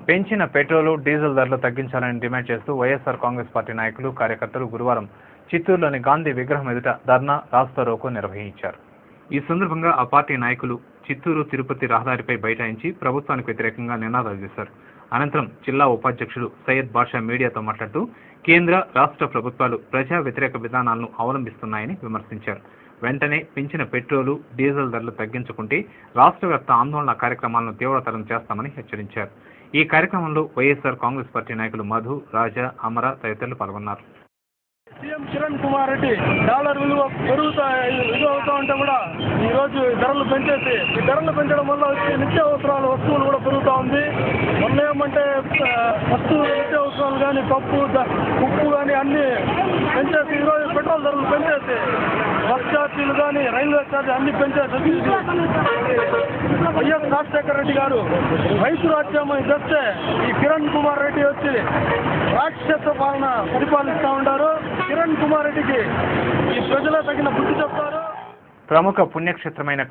పెంచిన petrol diesel ధరలు తగ్గించాలని డిమాండ్ చేస్తూ వైఎస్ఆర్ కాంగ్రెస్ పార్టీ నాయకులు కార్యకర్తలు గురువారం చిత్తూరులోని గాంధీ విగ్రహం ఎదుట ధర్నా రాస్తారోకో నిర్వహించారు. ఈ సందర్భంగా ఆ పార్టీ నాయకులు చిత్తూరు తిరుపతి రహదారిపై బైఠాయించి ప్రభుత్వానికి వ్యతిరేకంగా నినాదాలు చేశారు. అనంతరం జిల్లా ఉపాధ్యక్షుడు సయ్యద్ బాషా మీడియాతో మాట్లాడుతూ కేంద్ర రాష్ట్ర ప్రభుత్వాలు ప్రజా వ్యతిరేక విధానాలను అవలంబిస్తున్నాయని విమర్శించారు. వెంటనే పెంచిన పెట్రోలు డీజిల్ ధరలు తగ్గించుకుంటే రాష్ట్రవ్యాప్త ఆందోళన కార్యక్రమాలను తీవ్రతరం చేస్తామని హెచ్చరించారు. ఈ కార్యక్రమంలో వైఎస్ఆర్ కాంగ్రెస్ పార్టీ నాయకులు మధు, రాజా, అమర తదితరులు పాల్గొన్నారు. సీఎం కిరణ్ కుమార్ రెడ్డి డాలర్ విలువ అవుతా ఉంటే కూడా ఈరోజు ధరలు పెంచేసి ఈ ధరలు పెంచడం వల్ల వచ్చే నిత్యావసరాల వస్తువులు కూడా పెరుగుతూ ఉంది. మొన్న ఏమంటే నిత్యావసరాలు కానీ పప్పు, ఉప్పు కానీ అన్ని పెంచేసి ఈరోజు పెట్రోల్ ధరలు పెంచేసి బస్ ఛార్జీలు కానీ రైల్వే ఛార్జీ అన్ని పెంచేసి వైఎస్ రాజశేఖర రెడ్డి గారు రైతు రాజ్యాంగం తెస్తే ఈ కిరణ్ కుమార్ రెడ్డి వచ్చి రాక్షస పాలన పరిపాలిస్తూ ఉంటారు. కిరణ్ కుమార్ రెడ్డికి ఈ ప్రజలే తగిన బుద్ధి చెప్తారు. ప్రముఖ పుణ్యక్షేత్రమైన